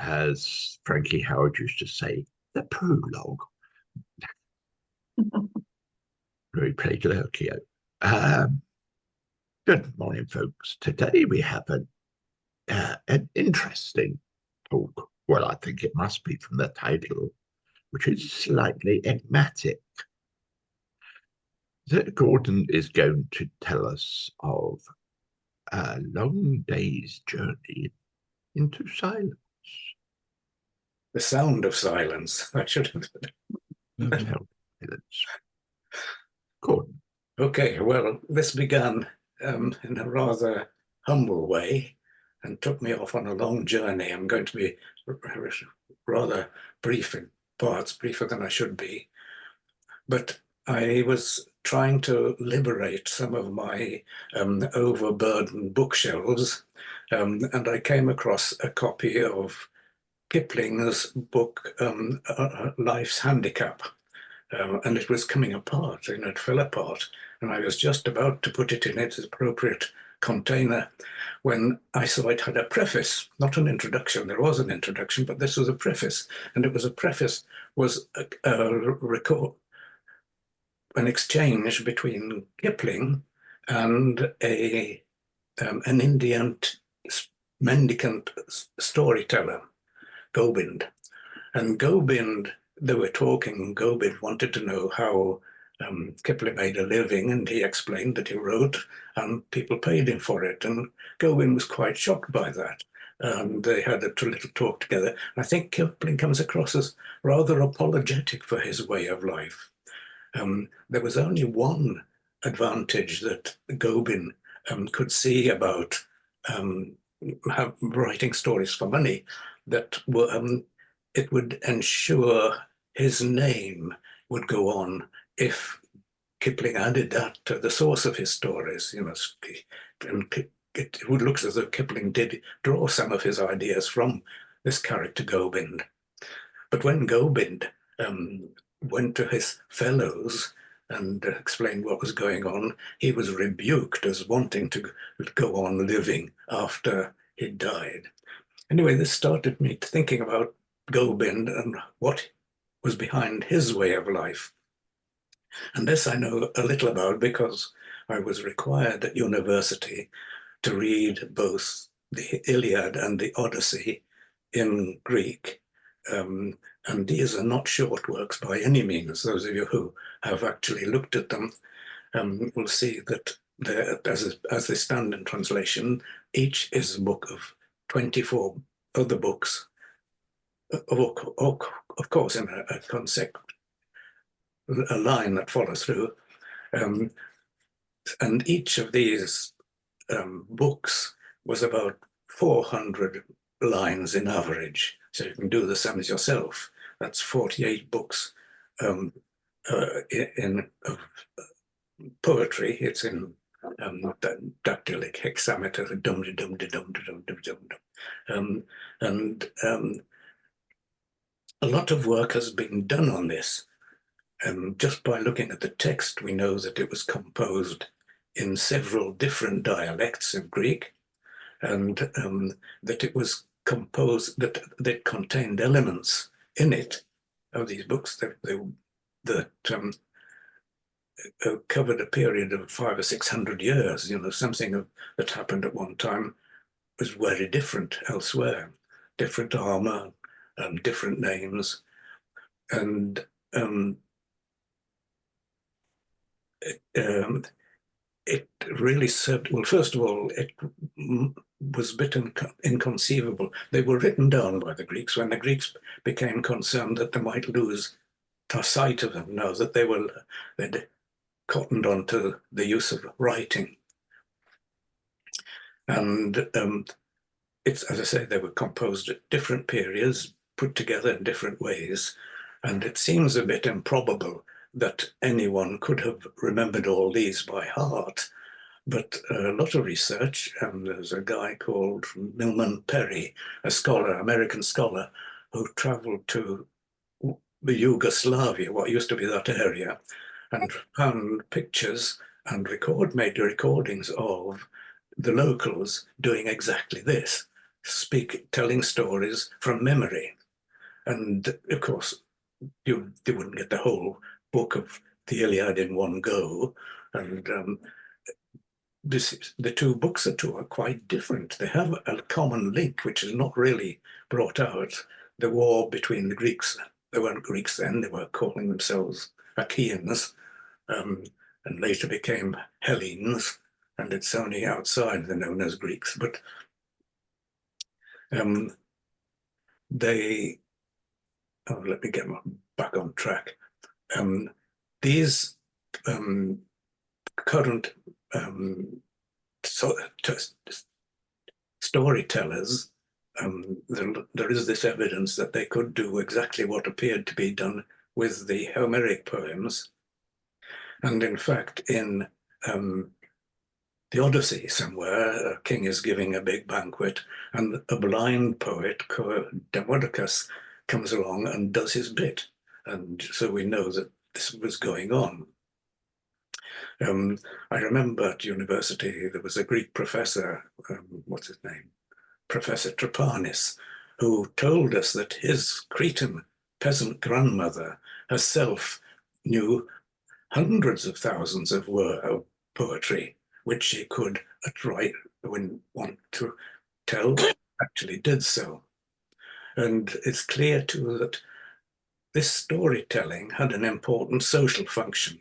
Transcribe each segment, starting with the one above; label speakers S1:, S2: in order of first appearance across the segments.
S1: as Frankie Howard used to say, the prologue. Very Pinocchio. Good morning, folks. Today we have an interesting talk. Well, I think it must be from the title, which is slightly enigmatic. That Gordon is going to tell us of a long day's journey into silence.
S2: The sound of silence. I should have said.
S1: Silence. Gordon.
S2: Okay, well, this began in a rather humble way and took me off on a long journey. I'm going to be rather brief in parts, briefer than I should be. But I was trying to liberate some of my overburdened bookshelves, and I came across a copy of Kipling's book, Life's Handicap. And it was coming apart, and it fell apart. And I was just about to put it in its appropriate container when I saw it had a preface, not an introduction. There was an introduction, but this was a preface. And it was a preface, was an exchange between Kipling and an Indian mendicant storyteller, Gobind. And Gobind, they were talking, Gobind wanted to know how Kipling made a living, and he explained that he wrote and people paid him for it. And Gobind was quite shocked by that. They had a little talk together. I think Kipling comes across as rather apologetic for his way of life. There was only one advantage that Gobind could see about writing stories for money, that were, it would ensure his name would go on if Kipling added that to the source of his stories. You know, and it would look as though Kipling did draw some of his ideas from this character Gobind. But when Gobind went to his fellows and explained what was going on, he was rebuked as wanting to go on living after he died. Anyway, this started me thinking about Gobind and what was behind his way of life. And this I know a little about because I was required at university to read both the Iliad and the Odyssey in Greek. And these are not short works by any means. Those of you who have actually looked at them will see that as they stand in translation, each is a book of 24 other books, of course, in a concept, a line that follows through. And each of these books was about 400 lines in average. So you can do the sums yourself. That's 48 books in poetry. It's in dactylic hexameter, and a lot of work has been done on this. Just by looking at the text, we know that it was composed in several different dialects of Greek, and that it was composed, that contained elements in it, of these books, that covered a period of 500 or 600 years. You know, something that happened at one time was very different elsewhere. Different armor, different names, and it really served, well, first of all, it was a bit inconceivable. They were written down by the Greeks when the Greeks became concerned that they might lose sight of them now that they'd cottoned on to the use of writing. And it's, as I say, they were composed at different periods, put together in different ways, and it seems a bit improbable that anyone could have remembered all these by heart. But a lot of research, there's a guy called Milman Perry, a scholar, American scholar, who traveled to Yugoslavia, what used to be that area, and found pictures and made recordings of the locals doing exactly this, telling stories from memory. And of course, they wouldn't get the whole book of the Iliad in one go. And the two books are quite different. They have a common link, which is not really brought out. The war between the Greeks. They weren't Greeks then, they were calling themselves Achaeans, and later became Hellenes, and it's only outside they're known as Greeks. But they, let me get back on track. These current storytellers, there is this evidence that they could do exactly what appeared to be done with the Homeric poems. And in fact, in the Odyssey somewhere, a king is giving a big banquet, and a blind poet, Demodocus, comes along and does his bit. And so we know that this was going on. I remember at university, there was a Greek professor, what's his name? Professor Trepanis, who told us that his Cretan peasant grandmother herself knew hundreds of thousands of poetry, which she could write when want to tell, actually did so. And it's clear too that this storytelling had an important social function.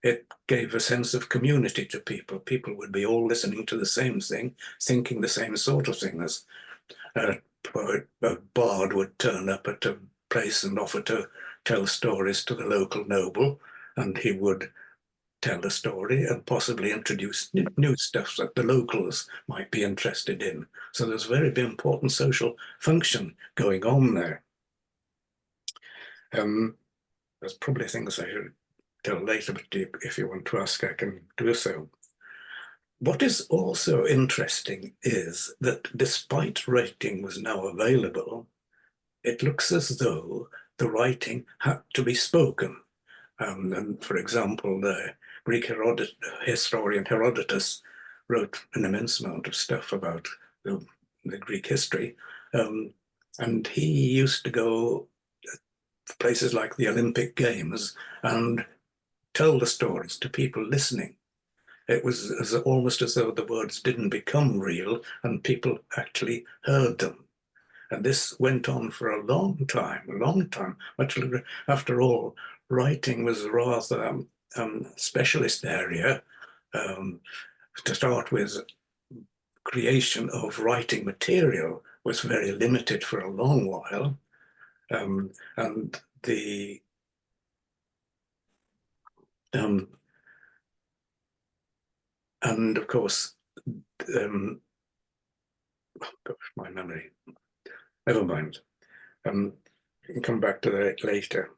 S2: It gave a sense of community to people. People would be all listening to the same thing, thinking the same sort of thing. As a bard would turn up at a place and offer to tell stories to the local noble, and he would tell a story and possibly introduce new stuff that the locals might be interested in. So there's a very important social function going on there. There's probably things I should tell later, but if you want to ask, I can do so. What is also interesting is that despite writing was now available, it looks as though the writing had to be spoken. And for example, the Greek historian Herodotus wrote an immense amount of stuff about the Greek history. And he used to go to places like the Olympic Games and tell the stories to people listening. It was almost as though the words didn't become real and people actually heard them. And this went on for a long time, much longer. After all, writing was a rather specialist area. To start with, creation of writing material was very limited for a long while. And the and of course, gosh, my memory. Never mind. You can come back to that later.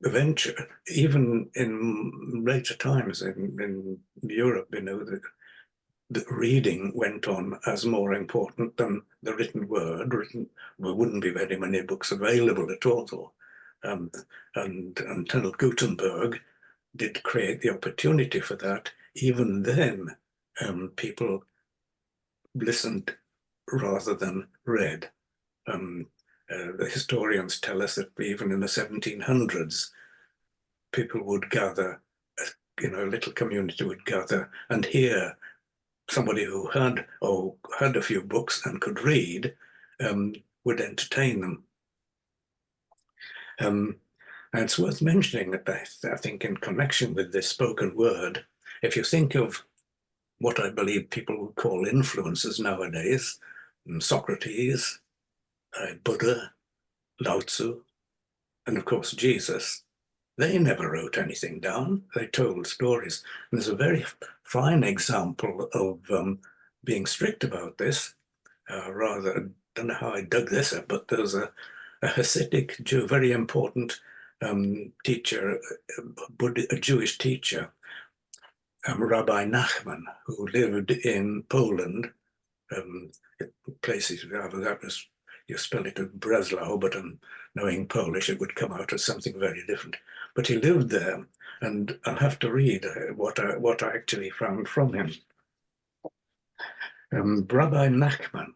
S2: Eventually, even in later times in Europe, you know, the reading went on as more important than the written word. There wouldn't be very many books available at all. And until Gutenberg did create the opportunity for that, even then, people listened rather than read. The historians tell us that even in the 1700s, people would gather, you know, a little community would gather and hear somebody who had a few books and could read would entertain them. And it's worth mentioning that I think in connection with this spoken word, if you think of what I believe people would call influences nowadays, Socrates, Buddha, Lao Tzu, and of course Jesus, they never wrote anything down. They told stories. And there's a very fine example of being strict about this. I don't know how I dug this up, but there's a Hasidic Jew, very important teacher, a Jewish teacher, Rabbi Nachman, who lived in Poland. Places that was, you spell it as Breslau, but knowing Polish, it would come out as something very different. But he lived there, and I'll have to read what I actually found from him. Rabbi Nachman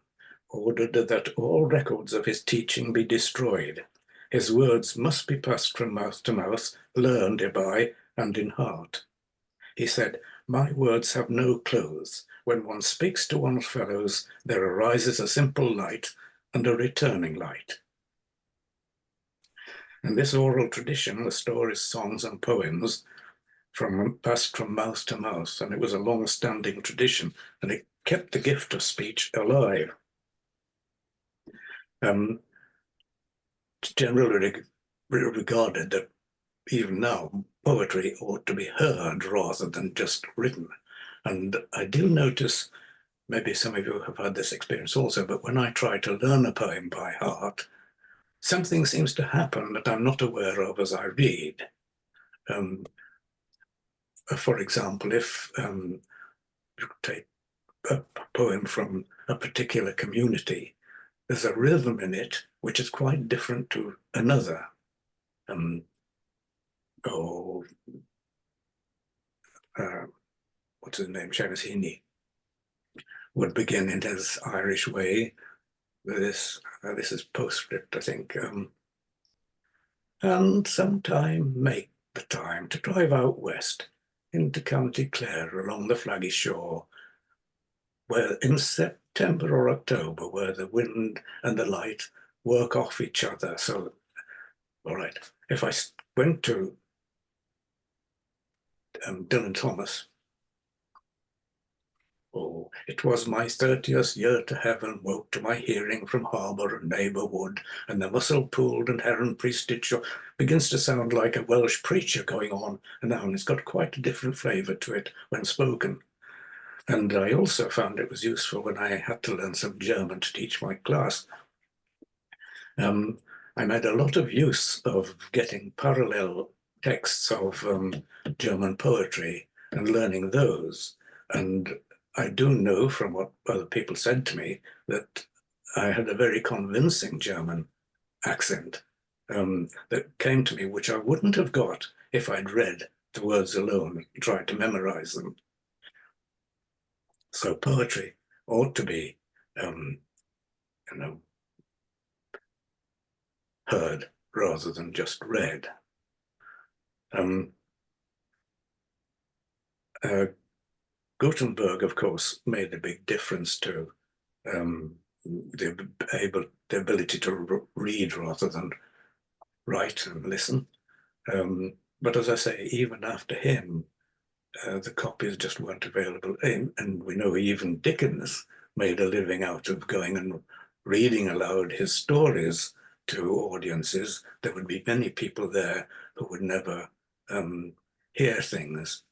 S2: ordered that all records of his teaching be destroyed. His words must be passed from mouth to mouth, learned by and in heart. He said, "My words have no clothes. When one speaks to one's fellows, there arises a simple light and a returning light." And this oral tradition, the stories, songs, and poems, passed from mouth to mouth, and it was a long-standing tradition, and it kept the gift of speech alive. It's generally regarded that even now, poetry ought to be heard rather than just written. And I do notice, maybe some of you have had this experience also, but when I try to learn a poem by heart, something seems to happen that I'm not aware of as I read. For example, if you take a poem from a particular community, there's a rhythm in it which is quite different to another. What's his name? Seamus Heaney would begin in his Irish way. This is postscript, I think. And sometime make the time to drive out west into County Clare along the flaggy shore, where in September or October, where the wind and the light work off each other. So, all right, if I went to Dylan Thomas, "Oh, it was my 30th year to heaven, woke to my hearing from harbour and neighbour wood, and the mussel pooled and heron priested shore," begins to sound like a Welsh preacher going on, and now it's got quite a different flavour to it when spoken. And I also found it was useful when I had to learn some German to teach my class. I made a lot of use of getting parallel texts of German poetry and learning those. And I do know from what other people said to me that I had a very convincing German accent that came to me, which I wouldn't have got if I'd read the words alone and tried to memorize them. So poetry ought to be, heard rather than just read. Gutenberg, of course, made a big difference to the ability to read rather than write and listen. But as I say, even after him, the copies just weren't available. And we know even Dickens made a living out of going and reading aloud his stories to audiences. There would be many people there who would never hear things.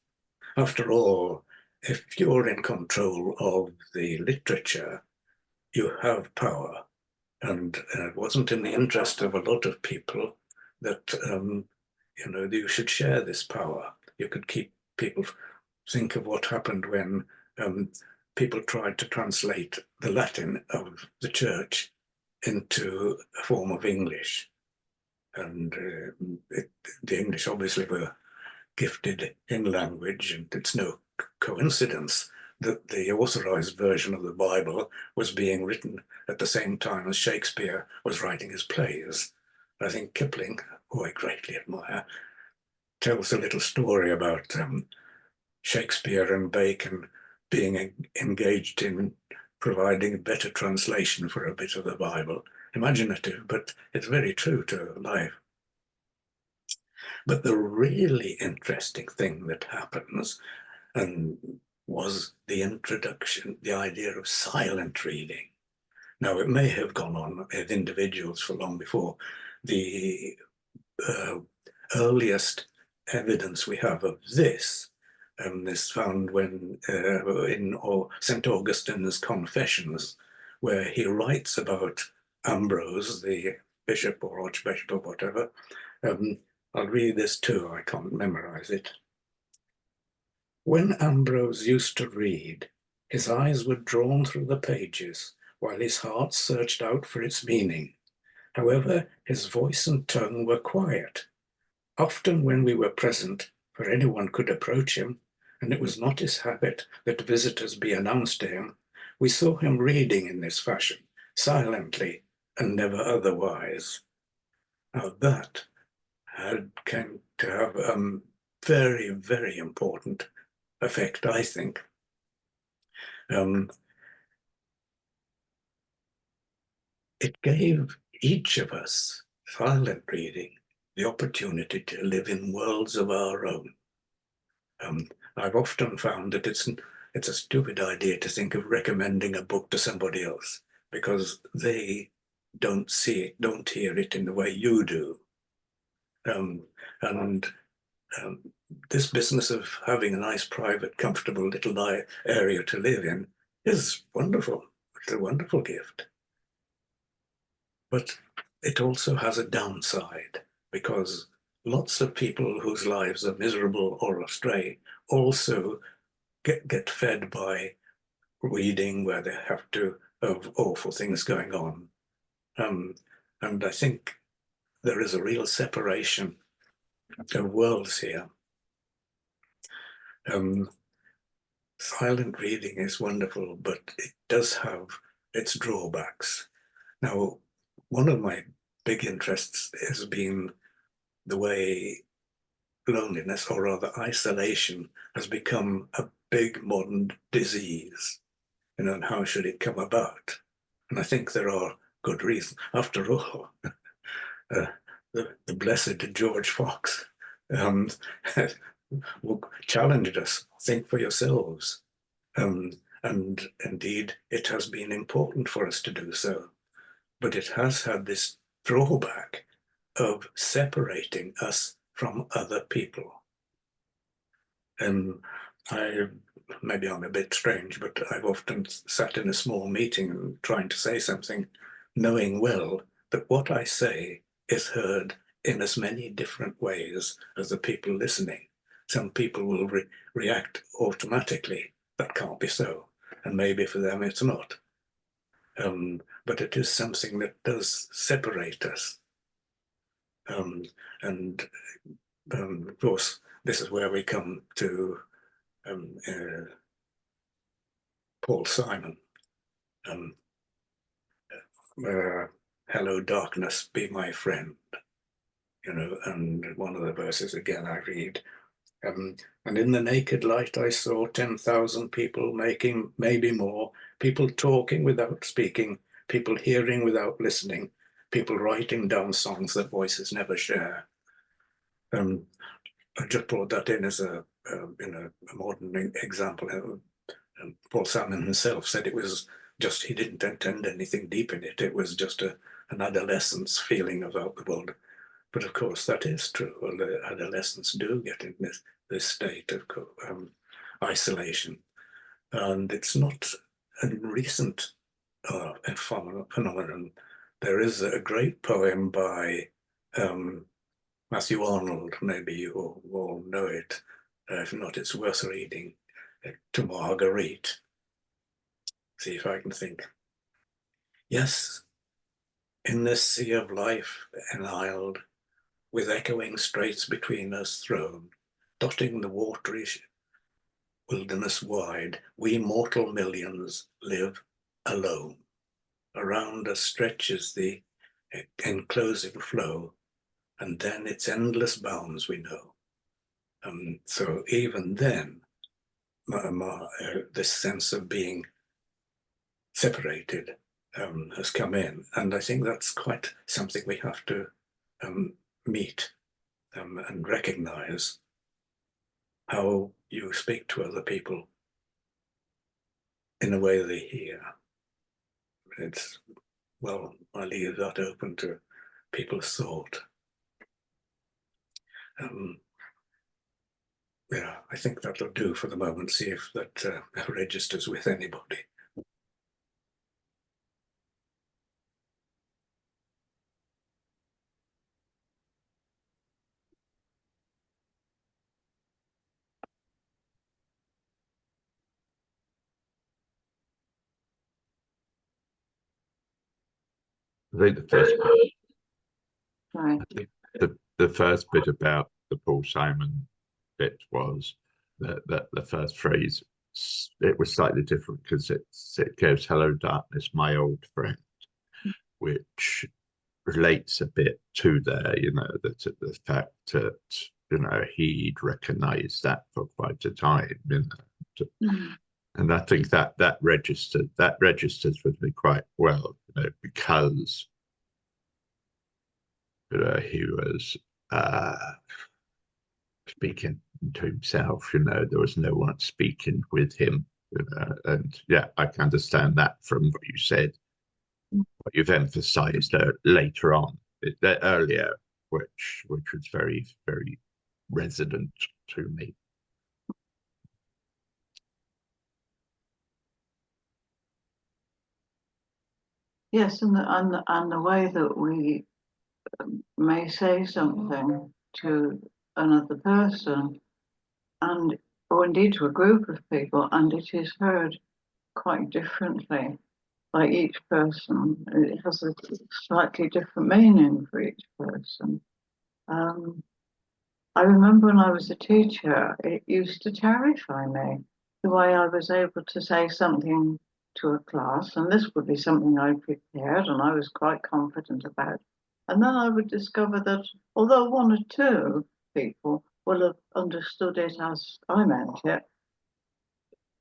S2: After all, if you're in control of the literature, you have power. And it wasn't in the interest of a lot of people that, you should share this power. You could keep people, think of what happened when people tried to translate the Latin of the church into a form of English. And the English obviously were gifted in language, and it's no coincidence that the authorized version of the Bible was being written at the same time as Shakespeare was writing his plays. I think Kipling, who I greatly admire, tells a little story about Shakespeare and Bacon being engaged in providing a better translation for a bit of the Bible. Imaginative, but it's very true to life. But the really interesting thing that happens was the introduction, the idea of silent reading. Now, it may have gone on with individuals for long before. The earliest evidence we have of this is found when in St. Augustine's Confessions, where he writes about Ambrose, the bishop or archbishop or whatever. I'll read this too, I can't memorize it. "When Ambrose used to read, his eyes were drawn through the pages, while his heart searched out for its meaning. However, his voice and tongue were quiet. Often when we were present, for anyone could approach him, and it was not his habit that visitors be announced to him, we saw him reading in this fashion, silently and never otherwise. Now that came to have a very, very important effect, I think. It gave each of us, silent reading, the opportunity to live in worlds of our own. I've often found that it's a stupid idea to think of recommending a book to somebody else because they don't see it, don't hear it in the way you do. And this business of having a nice, private, comfortable little area to live in is wonderful. It's a wonderful gift. But it also has a downside because lots of people whose lives are miserable or astray also get fed by reading where they have to have awful things going on. And I think there is a real separation of worlds here. Silent reading is wonderful, but it does have its drawbacks. Now, one of my big interests has been the way loneliness, or rather isolation, has become a big modern disease. And how should it come about? And I think there are good reasons. After all, the blessed George Fox challenged us, think for yourselves. And indeed, it has been important for us to do so. But it has had this drawback of separating us from other people. And maybe I'm a bit strange, but I've often sat in a small meeting and trying to say something, knowing well that what I say is heard in as many different ways as the people listening. Some people will react automatically. That can't be so. And maybe for them it's not. But it is something that does separate us. And of course, this is where we come to Paul Simon. Hello, darkness, be my friend. And one of the verses again I read. And in the naked light I saw 10,000 people making, maybe more, people talking without speaking, people hearing without listening, people writing down songs that voices never share. I just brought that in as a modern example. Paul Simon himself said it was just, he didn't intend anything deep in it. It was just an adolescence feeling about the world. But of course, that is true. Adolescents do get in this state of isolation. And it's not a recent phenomenon. There is a great poem by Matthew Arnold, maybe you all know it. If not, it's worth reading. To Marguerite. See if I can think. Yes, in this sea of life enisled, with echoing straits between us thrown, dotting the watery wilderness wide, we mortal millions live alone. Around us stretches the enclosing flow, and then its endless bounds we know. So even then, this sense of being separated has come in, and I think that's quite something we have to meet and recognize. How you speak to other people in a way they hear. It's, well, I leave that open to people's thought. Yeah, I think that'll do for the moment. See if that registers with anybody.
S1: I think the first
S3: Sorry.
S1: I think the first bit about the Paul Simon bit was that the first phrase, it was slightly different because it goes, "Hello, darkness, my old friend," which relates a bit to there, the fact that he'd recognized that for quite a time, and I think that registers with me quite well, because he was speaking to himself. There was no one speaking with him, and yeah, I can understand that from what you said, what you've emphasized later on, earlier, which was very, very resonant to me.
S3: Yes, and the way that we may say something to another person, and or indeed to a group of people, and it is heard quite differently by each person. It has a slightly different meaning for each person. I remember when I was a teacher, it used to terrify me the way I was able to say something to a class, and this would be something I prepared and I was quite confident about. And then I would discover that although one or two people will have understood it as I meant it,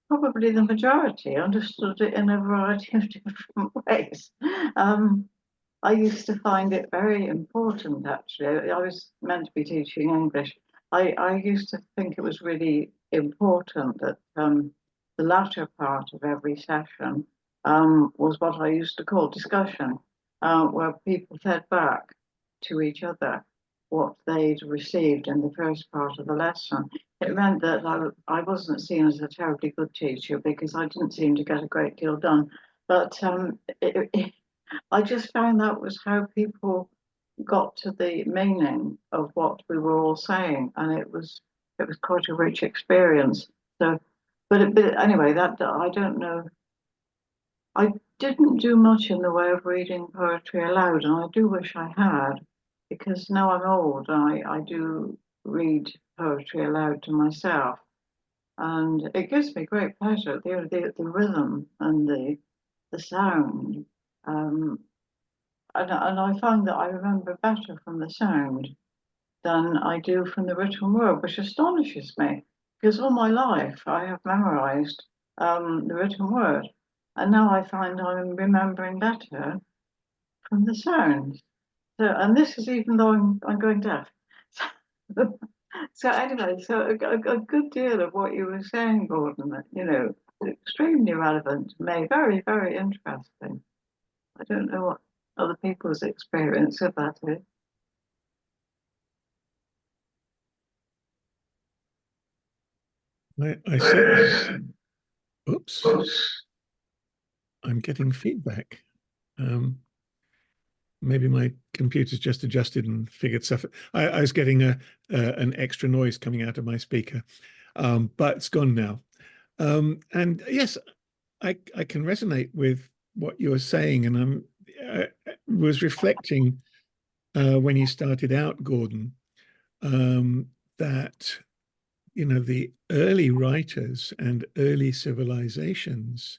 S3: probably the majority understood it in a variety of different ways. I used to find it very important, actually. I was meant to be teaching English. I used to think it was really important that the latter part of every session was what I used to call discussion, where people fed back to each other what they'd received in the first part of the lesson. It meant that I wasn't seen as a terribly good teacher because I didn't seem to get a great deal done. But I just found that was how people got to the meaning of what we were all saying, and it was quite a rich experience. So, but anyway, that I don't know. I didn't do much in the way of reading poetry aloud, and I do wish I had, because now I'm old, I do read poetry aloud to myself, and it gives me great pleasure. The rhythm and the sound. And I find that I remember better from the sound than I do from the written word, which astonishes me because all my life I have memorized the written word, and now I find I'm remembering better from the sound. So, and this is even though I'm going deaf. So anyway, so a good deal of what you were saying, Gordon, extremely relevant to me, very, very interesting. I don't know what other people's experience of that is.
S4: I said, oops, I'm getting feedback. Maybe my computer's just adjusted and figured stuff. I was getting an extra noise coming out of my speaker, but it's gone now. And yes, I can resonate with what you're saying, and I was reflecting when you started out, Gordon, that the early writers and early civilizations,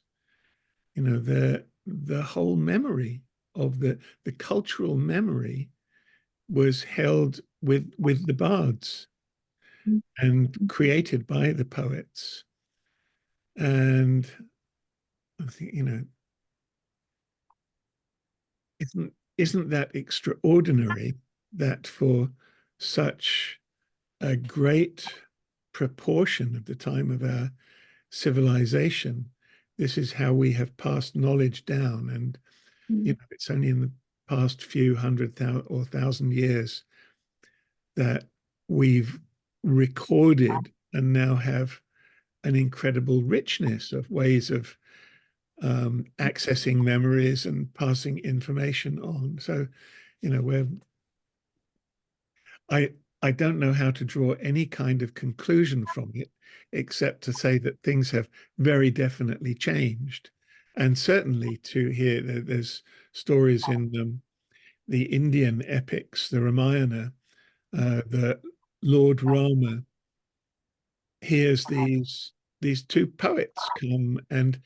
S4: the whole memory of the cultural memory was held with the bards and created by the poets. And I think, isn't that extraordinary that for such a great proportion of the time of our civilization, this is how we have passed knowledge down. And it's only in the past few hundred or thousand years that we've recorded and now have an incredible richness of ways of accessing memories and passing information on. So, I don't know how to draw any kind of conclusion from it, except to say that things have very definitely changed. And certainly to hear there's stories in the Indian epics, the Ramayana, that Lord Rama hears these two poets come and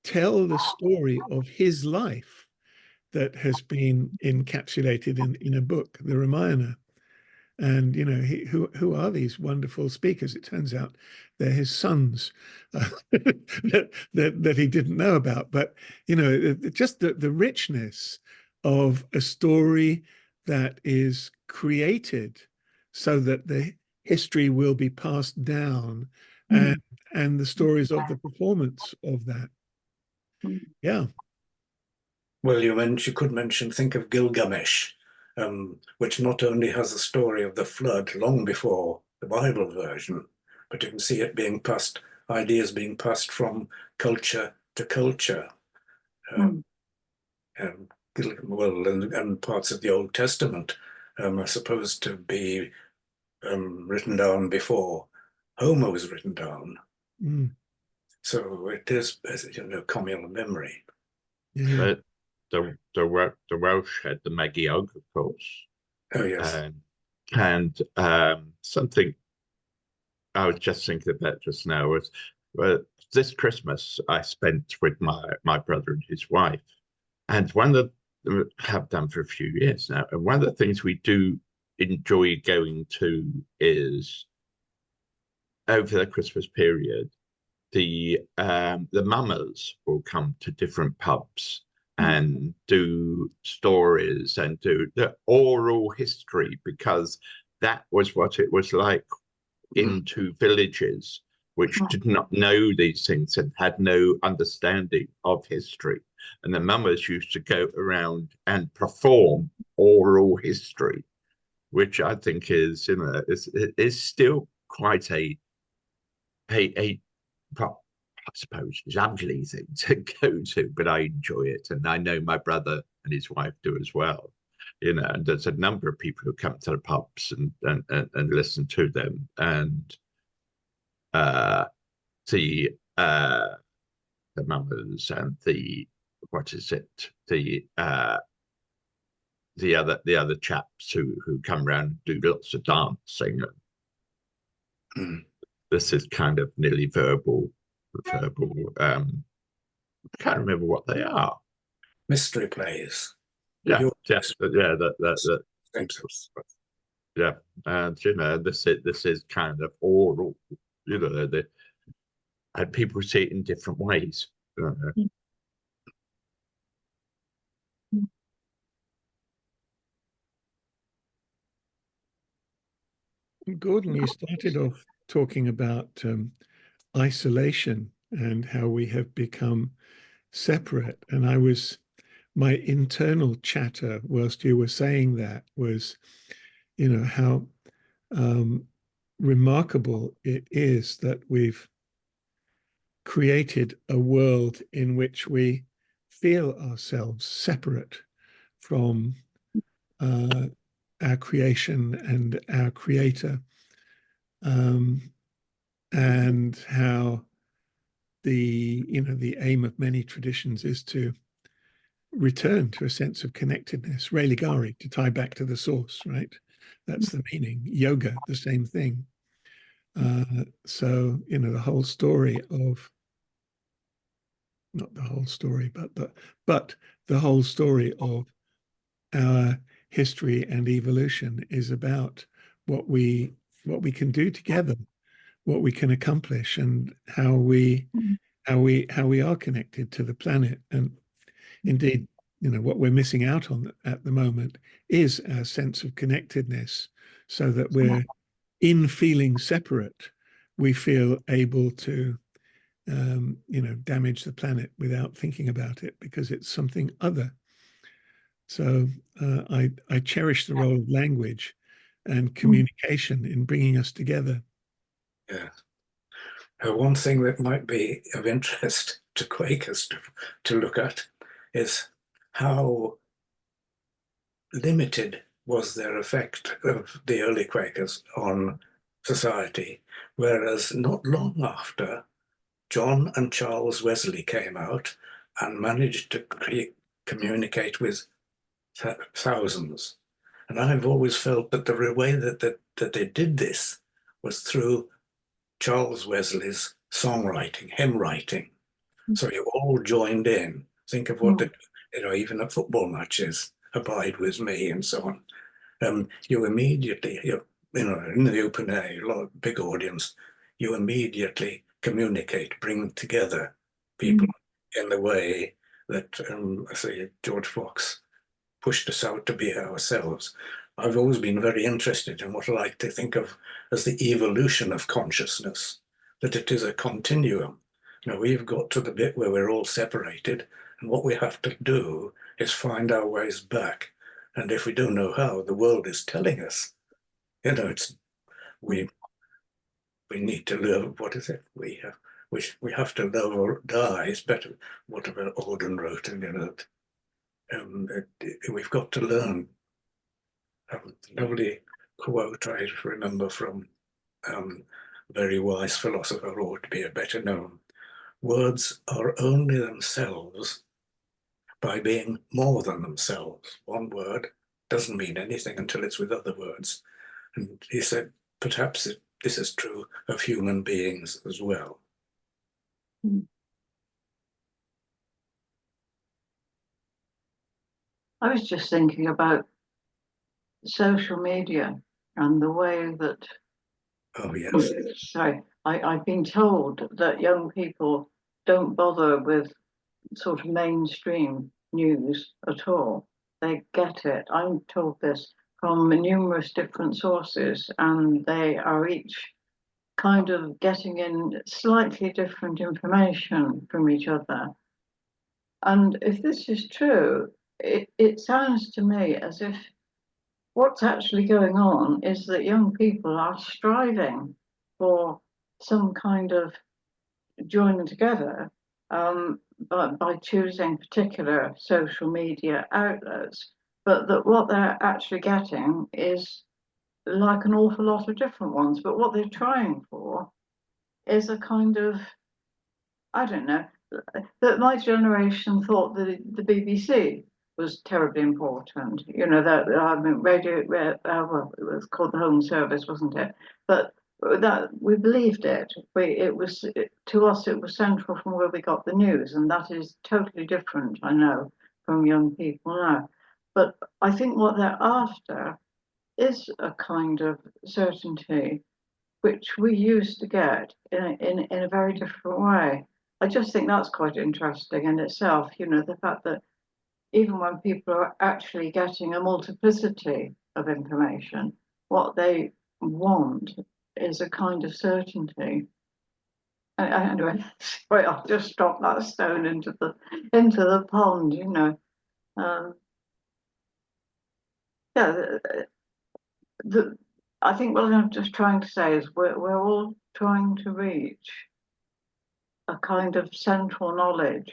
S4: tell the story of his life that has been encapsulated in a book, the Ramayana. And who are these wonderful speakers? It turns out they're his sons that he didn't know about. But just the richness of a story that is created so that the history will be passed down, and the stories of the performance of that. Yeah.
S2: Well, you could mention, think of Gilgamesh, which not only has the story of the flood long before the Bible version, but you can see it being passed, ideas being passed from culture to culture. And parts of the Old Testament are supposed to be written down before Homer was written down. So it is, communal memory.
S4: Yeah.
S1: The Welsh had the Magog, of course.
S2: Oh yes.
S1: And something I was just thinking about just now was, well, this Christmas I spent with my brother and his wife, and have done for a few years now, and one of the things we do enjoy going to is, over the Christmas period, the mummers will come to different pubs and do stories and do the oral history, because that was what it was like into villages which did not know these things and had no understanding of history. And the mummers used to go around and perform oral history, which I think is still quite a I suppose lovely thing to go to, but I enjoy it, and I know my brother and his wife do as well. And there's a number of people who come to the pubs and listen to them, and the mummers and the other chaps who come around and do lots of dancing. This is kind of nearly verbal. I can't remember what they are.
S2: Mystery plays.
S1: Yeah,
S2: Yeah,
S1: and this is kind of oral. And people see it in different ways.
S4: Gordon, you started off talking about isolation and how we have become separate. And my internal chatter whilst you were saying that was, how remarkable it is that we've created a world in which we feel ourselves separate from our creation and our creator, and how the aim of many traditions is to return to a sense of connectedness, religare, to tie back to the source, right? That's the meaning. Yoga, the same thing. So the whole story of, not the whole story, but the whole story of our history and evolution is about what we can do together, what we can accomplish, and how we are connected to the planet. And indeed, what we're missing out on at the moment is our sense of connectedness, so that we're, in feeling separate, we feel able to damage the planet without thinking about it, because it's something other. So I cherish the role of language and communication in bringing us together.
S2: Yeah. One thing that might be of interest to Quakers to look at is how limited was their effect of the early Quakers on society, whereas not long after, John and Charles Wesley came out and managed to communicate with thousands. And I've always felt that the way that they did this was through Charles Wesley's songwriting, hymn writing. So you all joined in. Think of what, even at football matches, Abide With Me and so on. You immediately, in the open air, a lot of big audience, you immediately communicate, bring together people in the way that, I say, George Fox pushed us out to be ourselves. I've always been very interested in what I like to think of as the evolution of consciousness, that it is a continuum. Now, we've got to the bit where we're all separated, and what we have to do is find our ways back. And if we don't know how, the world is telling us, we need to live. What is it? We have to love or die. It's better. Whatever Auden wrote, we've got to learn. A lovely quote I remember from a very wise philosopher who ought to be better known. Words are only themselves by being more than themselves. One word doesn't mean anything until it's with other words. And he said, perhaps this is true of human beings as well.
S3: I was just thinking about social media and the way that,
S2: Oh, yes.
S3: sorry, I've been told that young people don't bother with sort of mainstream news at all. They get it. I'm told this from numerous different sources, and they are each kind of getting in slightly different information from each other. And if this is true, it sounds to me as if what's actually going on is that young people are striving for some kind of joining together by choosing particular social media outlets, but that what they're actually getting is like an awful lot of different ones. But what they're trying for is a kind of, I don't know, that my generation thought that the BBC was terribly important. That radio, well, it was called the Home Service, wasn't it? But that we believed it. To us, it was central from where we got the news, and that is totally different, I know, from young people now. But I think what they're after is a kind of certainty, which we used to get in a very different way. I just think that's quite interesting in itself, the fact that even when people are actually getting a multiplicity of information, what they want is a kind of certainty. Anyway, sorry, I'll just drop that stone into the pond, I think what I'm just trying to say is we're all trying to reach a kind of central knowledge,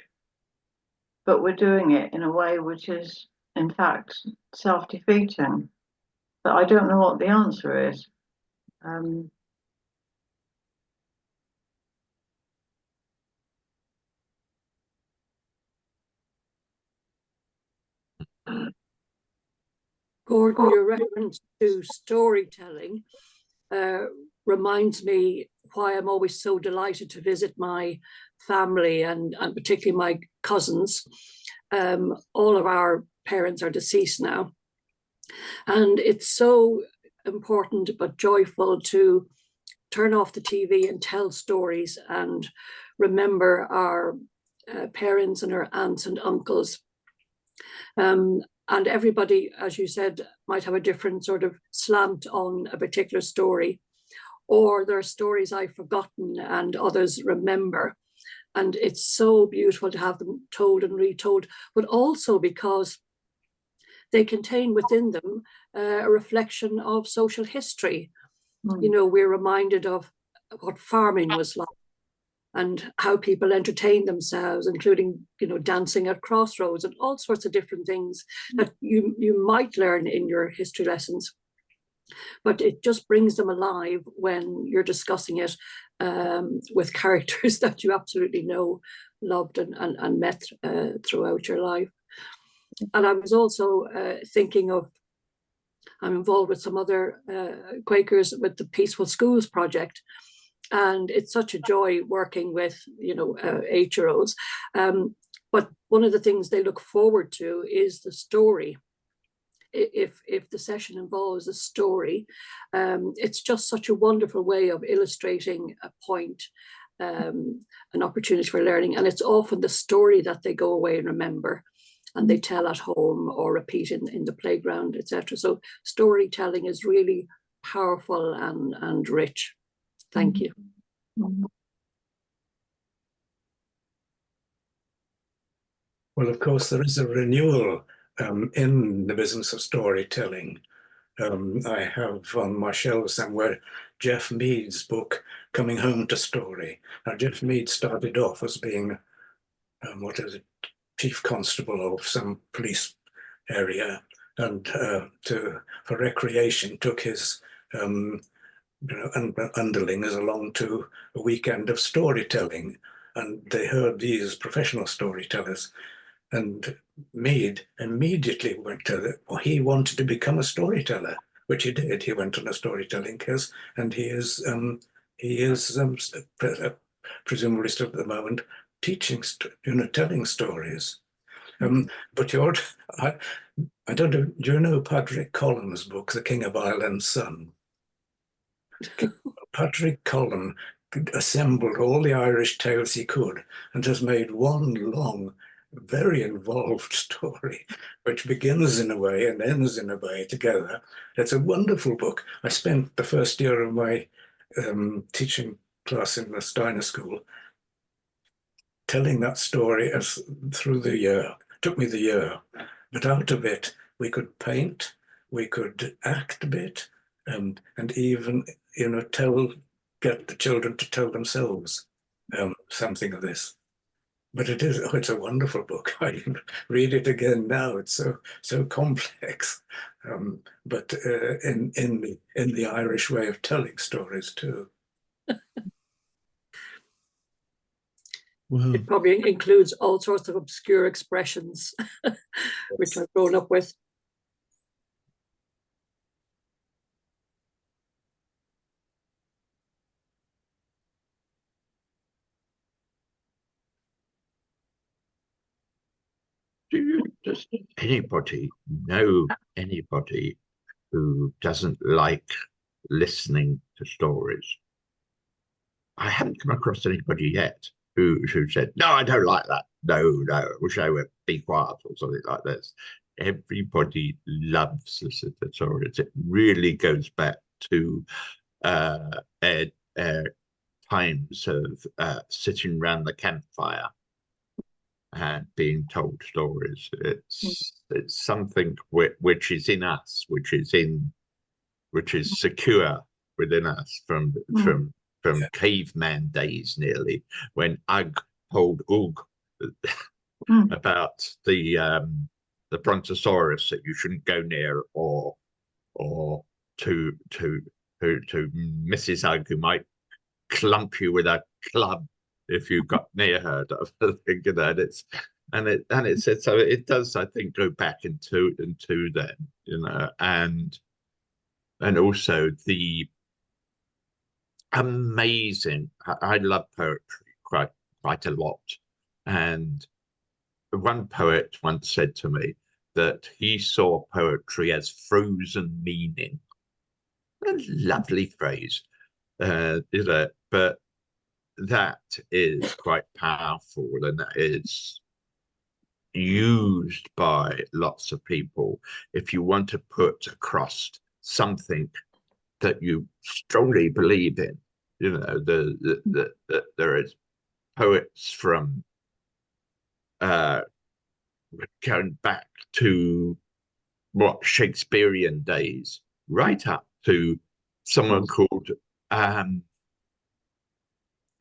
S3: but we're doing it in a way which is, in fact, self-defeating. But I don't know what the answer is.
S5: Gordon, your reference to storytelling reminds me why I'm always so delighted to visit my family and particularly my cousins. All of our parents are deceased now. And it's so important but joyful to turn off the TV and tell stories and remember our parents and our aunts and uncles. And everybody, as you said, might have a different sort of slant on a particular story, or there are stories I've forgotten and others remember. And it's so beautiful to have them told and retold, but also because they contain within them a reflection of social history. We're reminded of what farming was like and how people entertain themselves, including, dancing at crossroads and all sorts of different things that you might learn in your history lessons. But it just brings them alive when you're discussing it with characters that you absolutely know, loved and met throughout your life. And I was also thinking of, I'm involved with some other Quakers with the Peaceful Schools Project. And it's such a joy working with, 8-year-olds. But one of the things they look forward to is the story. If the session involves a story, it's just such a wonderful way of illustrating a point, an opportunity for learning. And it's often the story that they go away and remember, and they tell at home or repeat in the playground, etc. So storytelling is really powerful and rich. Thank you.
S2: Well, of course, there is a renewal in the business of storytelling. I have on my shelf somewhere Jeff Mead's book, Coming Home to Story. Now, Jeff Mead started off as being, chief constable of some police area, and for recreation took his underlings along to a weekend of storytelling, and they heard these professional storytellers. And Mead immediately went to he wanted to become a storyteller, which he did. He went on a storytelling course, and he is presumably still at the moment teaching, telling stories. But I don't know. Do you know Patrick Collin's book, The King of Ireland's Son? Patrick Collin assembled all the Irish tales he could and has made one long, very involved story, which begins in a way and ends in a way together. It's a wonderful book. I spent the first year of my teaching class in the Steiner School telling that story through the year. It took me the year, but out of it we could paint, we could act a bit, and even get the children to tell themselves something of this. But it's a wonderful book. I can read it again now. It's so complex, but in the Irish way of telling stories too.
S4: Wow.
S5: It probably includes all sorts of obscure expressions, which I've grown up with.
S1: Does anybody know anybody who doesn't like listening to stories? I haven't come across anybody yet who said, no, I don't like that. No, I wish I would be quiet or something like this. Everybody loves listening to stories. It really goes back to times of sitting around the campfire and being told stories. It's something which is in us, which is secure within us from caveman days, nearly, when Ugg told Ugg about the brontosaurus that you shouldn't go near, or to Mrs. Ugg, who might clump you with a club if you got near her. And it said, so it does, I think, go back into them, and also the amazing. I love poetry quite a lot, and one poet once said to me that he saw poetry as frozen meaning. A lovely phrase, but that is quite powerful, and that is used by lots of people if you want to put across something that you strongly believe in. There is poets from going back to Shakespearean days, right up to someone called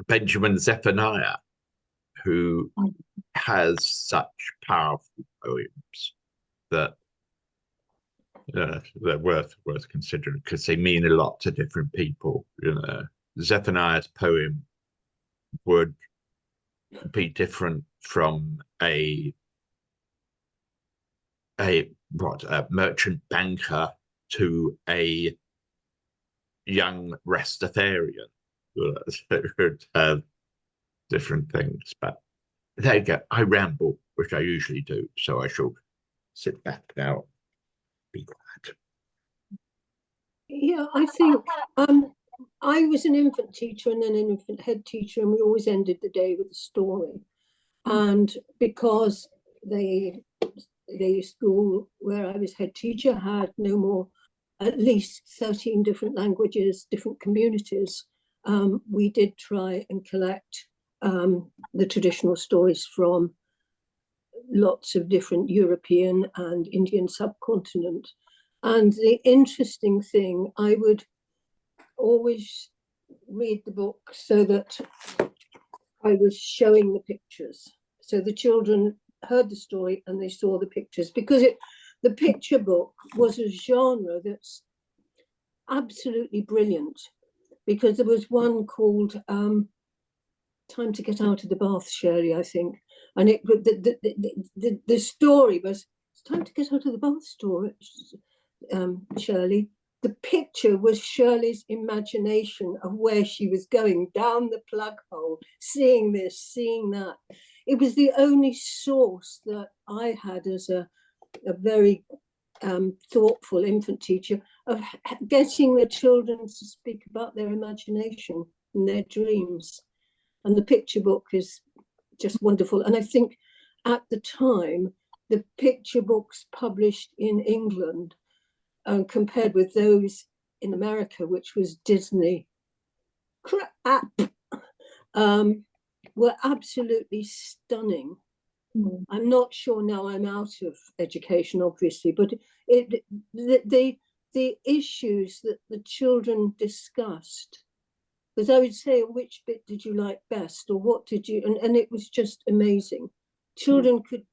S1: Benjamin Zephaniah, who has such powerful poems that they're worth considering, because they mean a lot to different people. Zephaniah's poem would be different from a merchant banker to a young Rastafarian. different things. But there you go. I ramble, which I usually do, so I shall sit back now. Be quiet.
S6: Yeah, I think I was an infant teacher and then an infant head teacher, and we always ended the day with a story. And because the school where I was head teacher had no more, at least 13 different languages, different communities, we did try and collect the traditional stories from lots of different European and Indian subcontinent. And the interesting thing, I would always read the book so that I was showing the pictures. So the children heard the story and they saw the pictures, because the picture book was a genre that's absolutely brilliant, because there was one called Time to Get Out of the Bath, Shirley, I think. And the story was, it's time to get out of the bath, Shirley. The picture was Shirley's imagination of where she was going, down the plug hole, seeing this, seeing that. It was the only source that I had as a very thoughtful infant teacher of getting the children to speak about their imagination and their dreams. And the picture book is just wonderful. And I think at the time, the picture books published in England, compared with those in America, which was Disney crap, were absolutely stunning. I'm not sure now, I'm out of education, obviously, but the issues that the children discussed, because I would say, which bit did you like best, or what did you, and it was just amazing. Children could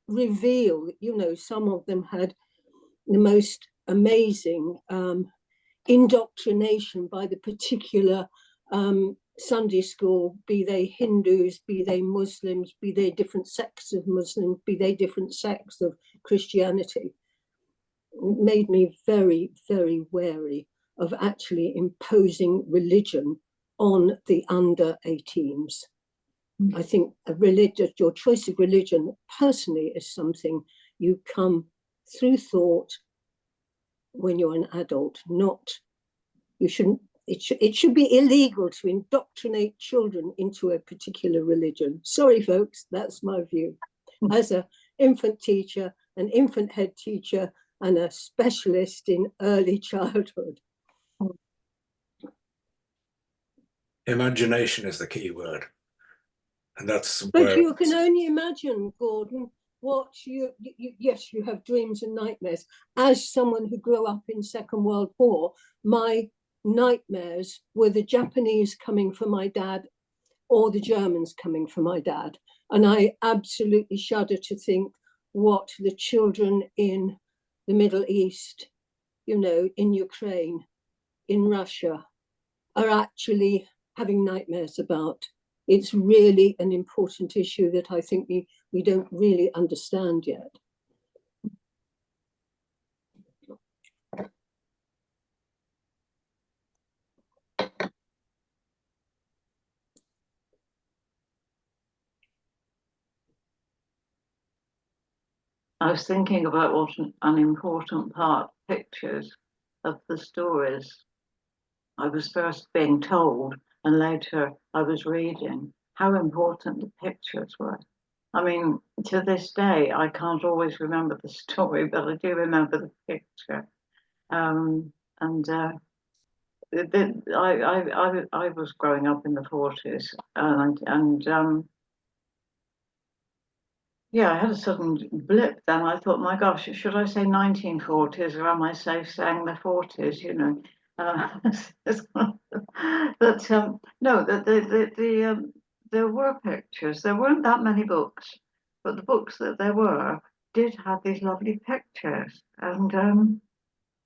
S6: reveal, some of them had the most amazing indoctrination by the particular Sunday school, be they Hindus, be they Muslims, be they different sects of Muslims, be they different sects of Christianity. It made me very, very wary of actually imposing religion on the under 18s. I think your choice of religion personally is something you come through thought when you're an adult. It should be illegal to indoctrinate children into a particular religion. Sorry, folks, that's my view. As an infant teacher, an infant head teacher, and a specialist in early childhood.
S2: Imagination is the key word. And that's
S6: But you can only imagine, Gordon, what yes, you have dreams and nightmares. As someone who grew up in Second World War, my nightmares were the Japanese coming for my dad or the Germans coming for my dad. And I absolutely shudder to think what the children in the Middle East, in Ukraine, in Russia, are actually having nightmares about. It's really an important issue that I think we don't really understand yet.
S3: I was thinking about what an important part pictures of the stories. I was first being told, and later I was reading, how important the pictures were. I mean, to this day, I can't always remember the story, but I do remember the picture. I was growing up in the 40s, and yeah, I had a sudden blip then. I thought, my gosh, should I say 1940s or am I safe saying the 40s, But no, there were pictures. There weren't that many books, but the books that there were did have these lovely pictures. And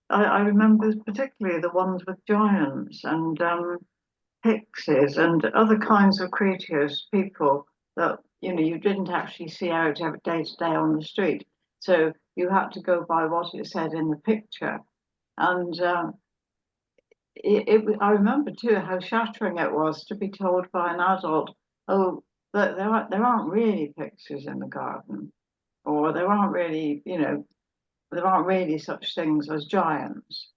S3: I remember particularly the ones with giants and pixies and other kinds of creatures, people that you didn't actually see out day to day on the street, so you had to go by what it said in the picture. And I remember too how shattering it was to be told by an adult, oh, that there aren't really pixies in the garden, or there aren't really, there aren't really such things as giants.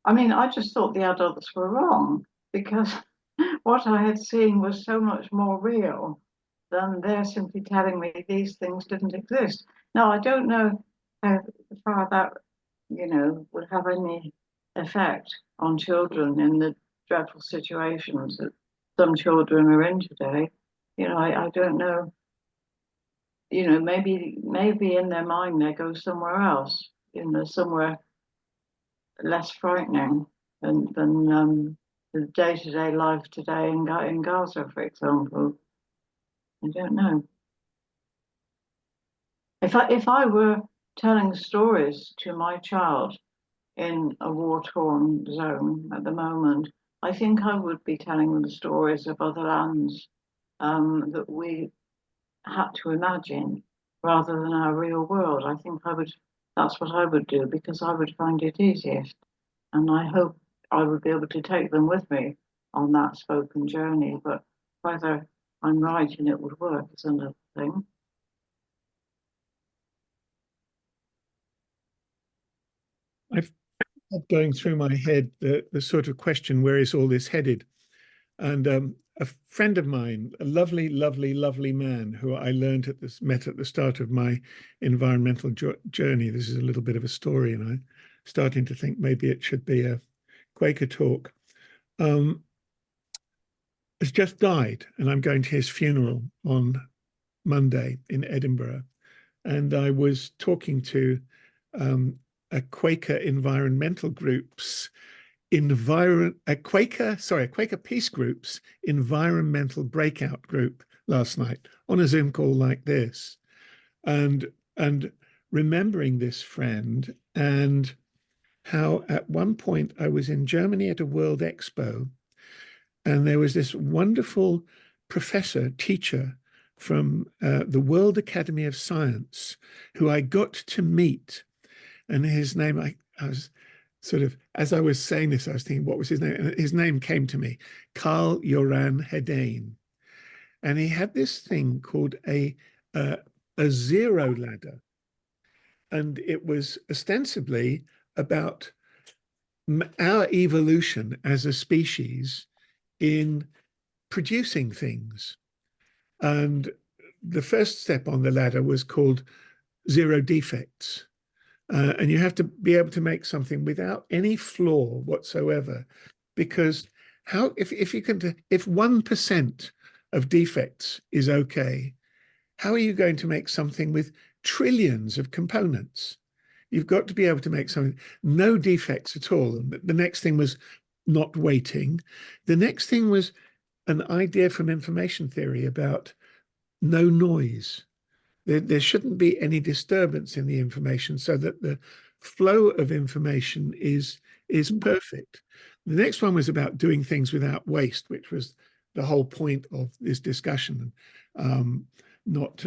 S3: I mean, I just thought the adults were wrong, because what I had seen was so much more real than they're simply telling me these things didn't exist. Now, I don't know how far that, would have any effect on children in the dreadful situations that some children are in today. I don't know. Maybe in their mind they go somewhere else, somewhere less frightening than the day-to-day life today in Gaza, for example. I don't know. If I were telling stories to my child in a war-torn zone at the moment, I think I would be telling them the stories of other lands that we had to imagine rather than our real world. I think that's what I would do, because I would find it easiest. And I hope I would be able to take them with me on that spoken journey. But whether I'm right and it would work is another thing.
S4: I've had going through my head the sort of question, where is all this headed? And a friend of mine, a lovely, lovely, lovely man who I met at the start of my environmental journey. This is a little bit of a story, and I'm starting to think maybe it should be a Quaker Talk. Has just died, and I'm going to his funeral on Monday in Edinburgh. And I was talking to a Quaker environmental group's a Quaker Peace Group's environmental breakout group last night on a Zoom call like this, and remembering this friend, and how at one point I was in Germany at a World Expo, and there was this wonderful teacher from the World Academy of Science who I got to meet, and his name, I was sort of, as I was saying this, I was thinking, what was his name? And his name came to me, Carl Joran Hedane. And he had this thing called a zero ladder. And it was ostensibly about our evolution as a species in producing things. And the first step on the ladder was called zero defects. And you have to be able to make something without any flaw whatsoever, because if 1% of defects is okay, how are you going to make something with trillions of components? You've got to be able to make something, no defects at all. And the next thing was not weighting. The next thing was an idea from information theory about no noise. There shouldn't be any disturbance in the information, so that the flow of information is perfect. The next one was about doing things without waste, which was the whole point of this discussion, not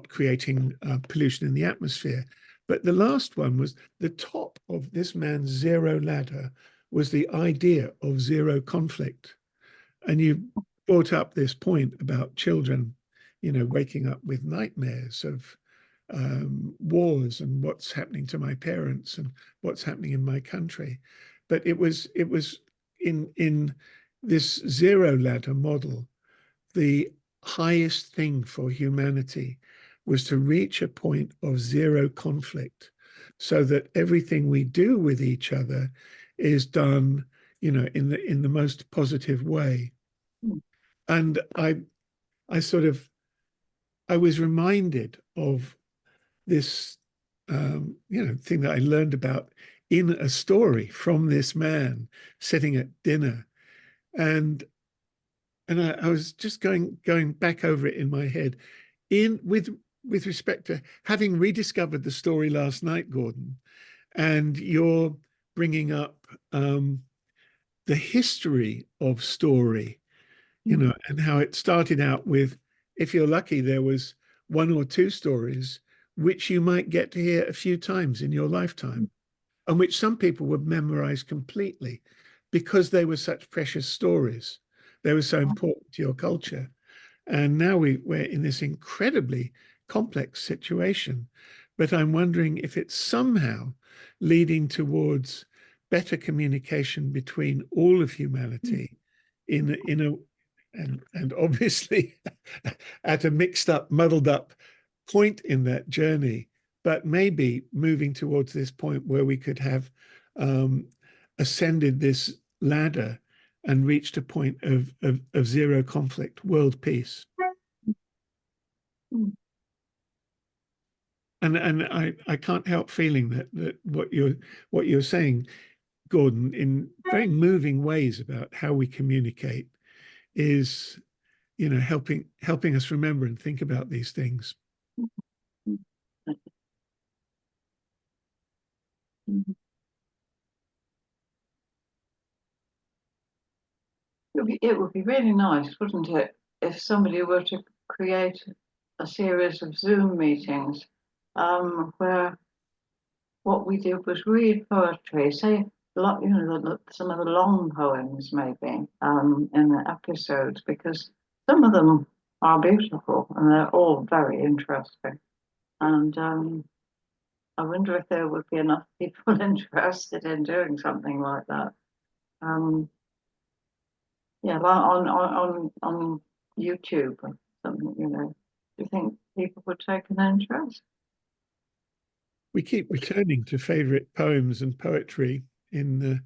S4: creating pollution in the atmosphere. But the last one was the top of this man's zero ladder was the idea of zero conflict. And you brought up this point about children, waking up with nightmares of wars and what's happening to my parents and what's happening in my country. But it was in this zero ladder model, the highest thing for humanity was to reach a point of zero conflict, so that everything we do with each other is done, in the most positive way. And I was reminded of this, thing that I learned about in a story from this man sitting at dinner, and I was just going back over it in my head, with respect to having rediscovered the story last night, Gordon, and you're bringing up the history of story, and how it started out with, if you're lucky, there was one or two stories which you might get to hear a few times in your lifetime, and which some people would memorize completely because they were such precious stories. They were so important to your culture. And now we're in this incredibly complex situation. But I'm wondering if it's somehow leading towards better communication between all of humanity in a and obviously at a mixed up, muddled up point in that journey, but maybe moving towards this point where we could have ascended this ladder and reached a point of zero conflict, world peace. And I can't help feeling that what you're saying, Gordon, in very moving ways about how we communicate is, you know, helping us remember and think about these things.
S3: It would be really nice, wouldn't it, if somebody were to create a series of Zoom meetings where what we did was read poetry, say, you know, some of the long poems maybe in the episodes, because some of them are beautiful and they're all very interesting. And I wonder if there would be enough people interested in doing something like that. Yeah, like on YouTube or something, you know. Do you think people would take an interest?
S4: We keep returning to favorite poems and poetry in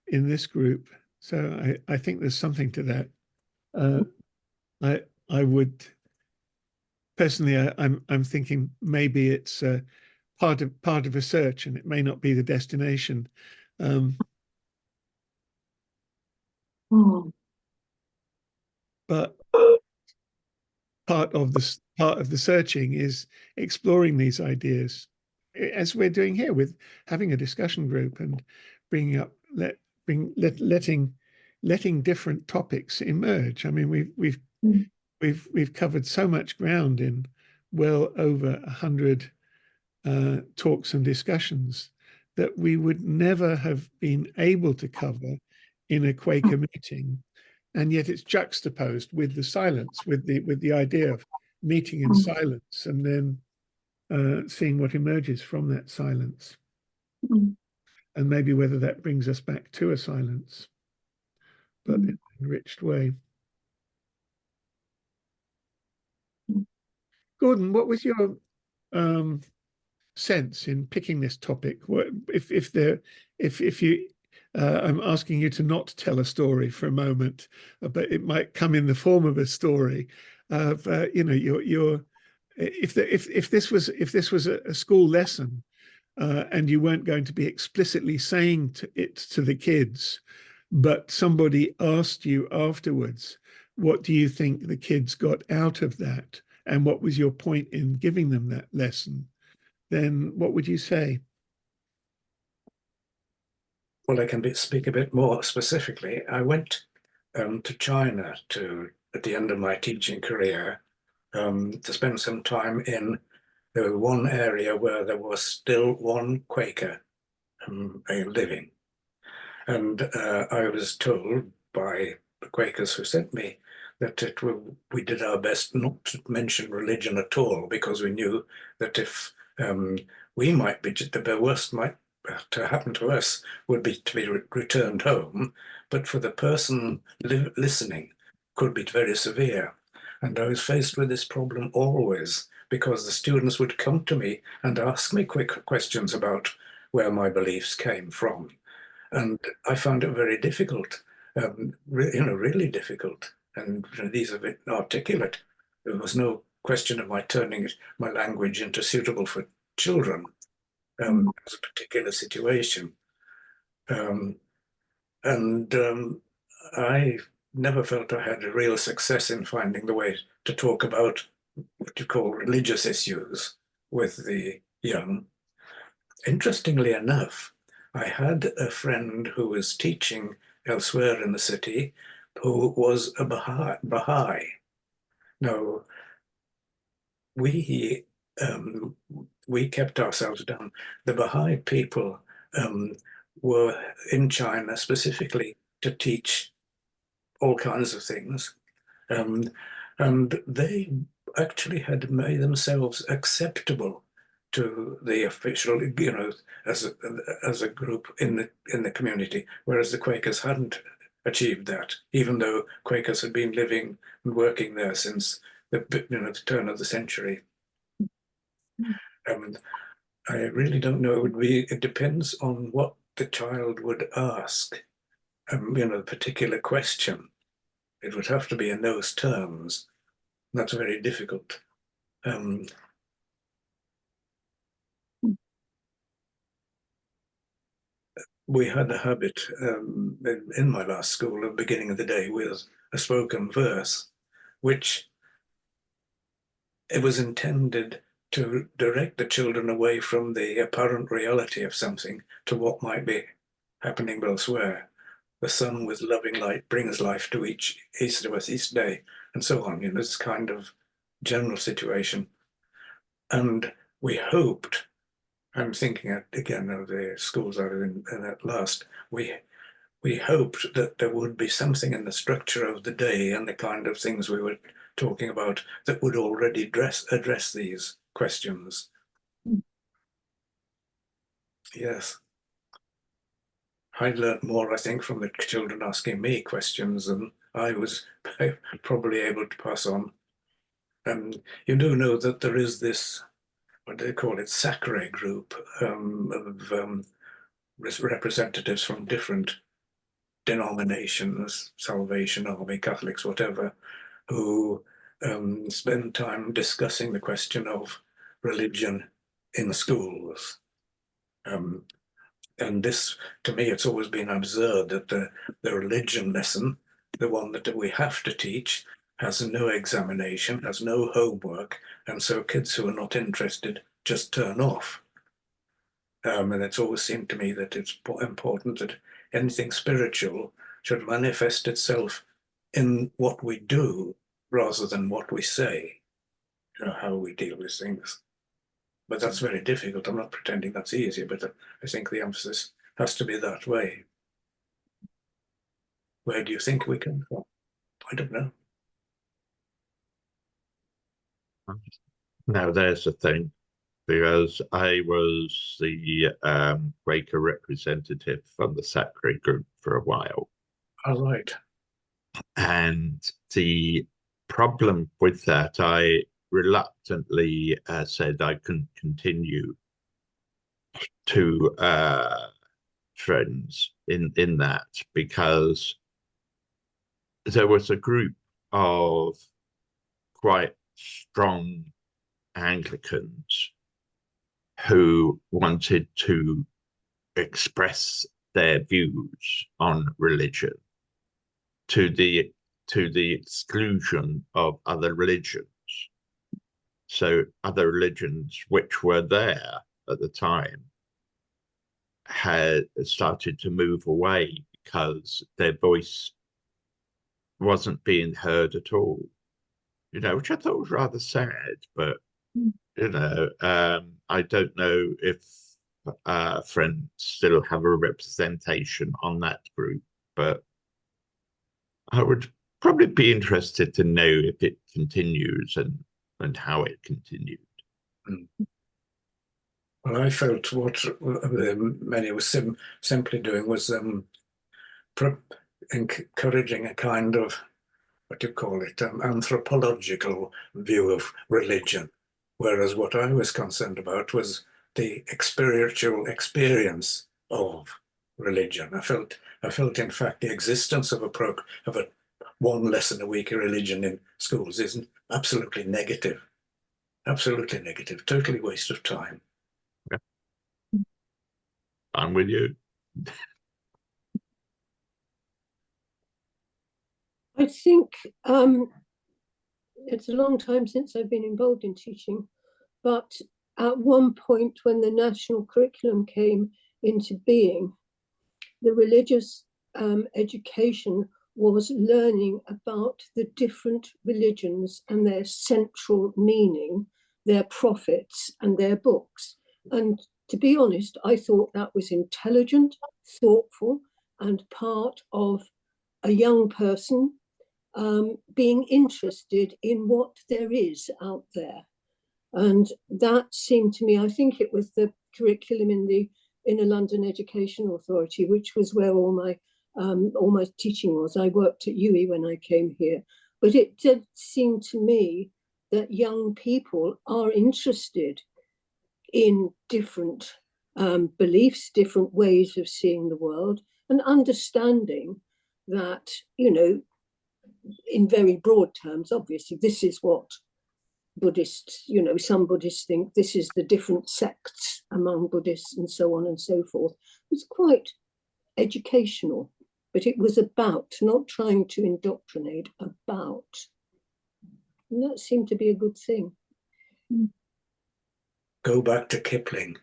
S4: this group, so I think there's something to that. I would personally, I'm thinking maybe it's part of a search, and it may not be the destination. But part of the searching is exploring these ideas, as we're doing here with having a discussion group and bringing up letting different topics emerge. I mean, we've covered so much ground in well over 100 talks and discussions that we would never have been able to cover in a Quaker meeting. And yet it's juxtaposed with the silence, with the idea of meeting in silence and then seeing what emerges from that silence. And maybe whether that brings us back to a silence, but in an enriched way. Gordon, what was your sense in picking this topic? What if you I'm asking you to not tell a story for a moment, but it might come in the form of a story of you know, your if this was a school lesson and you weren't going to be explicitly saying it to the kids, but somebody asked you afterwards, what do you think the kids got out of that, and what was your point in giving them that lesson? Then what would you say?
S2: Well, I can speak a bit more specifically. I went to China at the end of my teaching career to spend some time in one area where there was still one Quaker living. And I was told by the Quakers who sent me that we did our best not to mention religion at all, because we knew that if we might be, the worst might to happen to us would be to be returned home, but for the person listening could be very severe. And I was faced with this problem always, because the students would come to me and ask me quick questions about where my beliefs came from. And I found it very difficult, really difficult. And these are a bit articulate. There was no question of my turning my language into suitable for children. As a particular situation. I never felt I had a real success in finding the way to talk about what you call religious issues with the young. Interestingly enough, I had a friend who was teaching elsewhere in the city who was a Baha'i. Now, we kept ourselves down. The Baha'i people were in China specifically to teach all kinds of things. And they actually had made themselves acceptable to the official, as a group in the community, whereas the Quakers hadn't achieved that, even though Quakers had been living and working there since the turn of the century. I really don't know. It depends on what the child would ask. The particular question. It would have to be in those terms. That's very difficult. We had a habit in my last school at the beginning of the day with a spoken verse, which it was intended to direct the children away from the apparent reality of something to what might be happening elsewhere. The sun with loving light brings life to each day, and so on. This kind of general situation. And we hoped, I'm thinking again of the schools I was in at last, we hoped that there would be something in the structure of the day and the kind of things we were talking about that would already address these questions. Yes. I learned more, I think, from the children asking me questions than I was probably able to pass on. You do know that there is this, what do they call it, Sacre group of representatives from different denominations, Salvation Army, Catholics, whatever, who spend time discussing the question of religion in schools. And this, to me, it's always been absurd that the religion lesson, the one that we have to teach, has no examination, has no homework, and so kids who are not interested just turn off. And it's always seemed to me that it's important that anything spiritual should manifest itself in what we do rather than what we say, how we deal with things. But that's very difficult. I'm not pretending that's easy, but I think the emphasis has to be that way. Where do you think we come from? I don't know.
S1: Now, there's the thing, because I was the Quaker representative from the Sacre group for a while.
S2: All right.
S1: And the problem with that, I reluctantly said I couldn't continue to friends in that, because there was a group of quite strong Anglicans who wanted to express their views on religion to the exclusion of other religions. So other religions which were there at the time had started to move away because their voice wasn't being heard at all, which I thought was rather sad. But I don't know if Friends still have a representation on that group, but I would probably be interested to know if it continues and how it continued.
S2: Well, I felt what many were simply doing was encouraging a kind of, what do you call it, anthropological view of religion, whereas what I was concerned about was the spiritual experience of religion. I felt, in fact, the existence of a one lesson a week religion in schools is absolutely negative, totally waste of time.
S1: Yeah. I'm with you.
S6: I think it's a long time since I've been involved in teaching, but at one point when the national curriculum came into being, the religious education was learning about the different religions and their central meaning, their prophets and their books. And to be honest, I thought that was intelligent, thoughtful, and part of a young person being interested in what there is out there. And that seemed to me, I think it was the curriculum in the Inner London Education Authority, which was where all my teaching was. I worked at UWE when I came here, but it did seem to me that young people are interested in different beliefs, different ways of seeing the world, and understanding that, you know, in very broad terms, obviously, this is what Buddhists, you know, some Buddhists think this is the different sects among Buddhists and so on and so forth. It was quite educational, but it was about, not trying to indoctrinate, about. And that seemed to be a good thing.
S2: Go back to Kipling.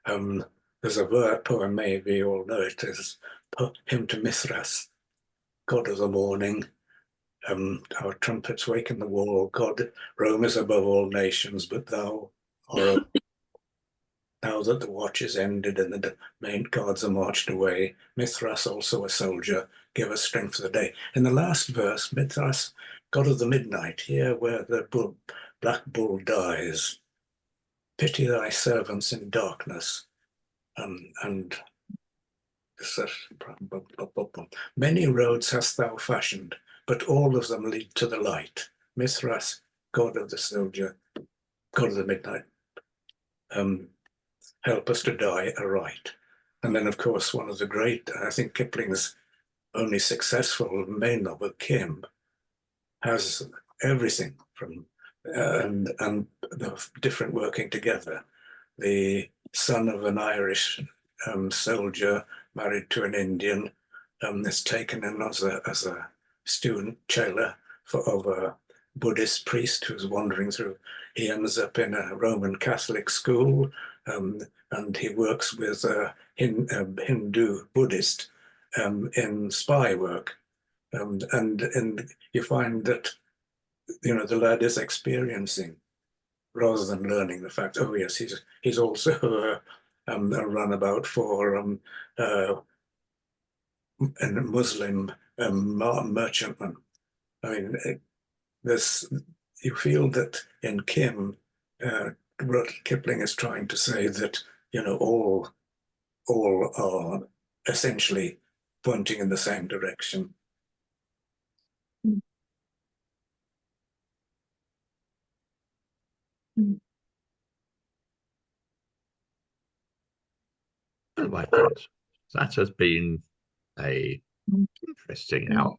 S2: There's a poem, maybe you all know it, is Hymn to Mithras, God of the morning. Our trumpets waken the wall. God, Rome is above all nations, but thou art now that the watch is ended and the main guards are marched away. Mithras, also a soldier, give us strength for the day. In the last verse, Mithras, God of the midnight, here where the black bull dies. Pity thy servants in darkness, and many roads hast thou fashioned, but all of them lead to the light. Mithras, God of the soldier, God of the midnight, help us to die aright. And then, of course, one of the great, I think Kipling's only successful main novel, Kim, has everything from and the different working together. The son of an Irish soldier married to an Indian is taken in as a student chela of a Buddhist priest who's wandering through. He ends up in a Roman Catholic school, and he works with a Hindu Buddhist in spy work, and you find that, you know, the lad is experiencing rather than learning the fact. Oh yes, he's also a runabout for a Muslim merchantman. I mean, you feel that in Kim, Kipling is trying to say that, you know, all are essentially pointing in the same direction.
S1: Well, my friends, that has been a interesting hour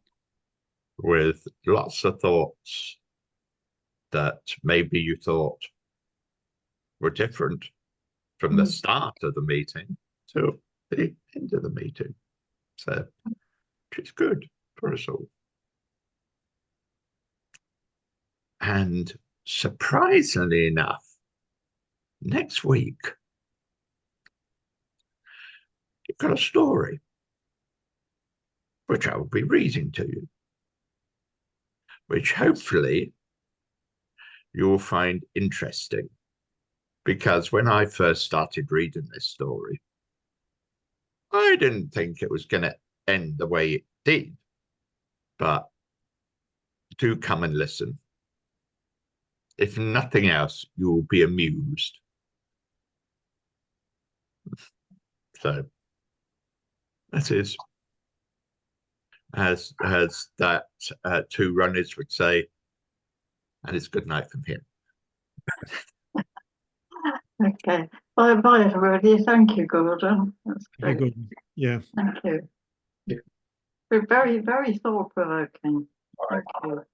S1: with lots of thoughts that maybe you thought were different from the start of the meeting to the end of the meeting. So, which is good for us all. And surprisingly enough, next week, you've got a story which I will be reading to you, which hopefully you'll find interesting. Because when I first started reading this story, I didn't think it was going to end the way it did. But do come and listen. If nothing else, you'll be amused. So that is, as that two runners would say, and it's good night from him.
S3: Okay. Bye, everybody. Thank you, Gordon. That's
S4: Very
S3: great.
S4: good. Yeah.
S3: Thank you. We're very, very thought-provoking. Thank you.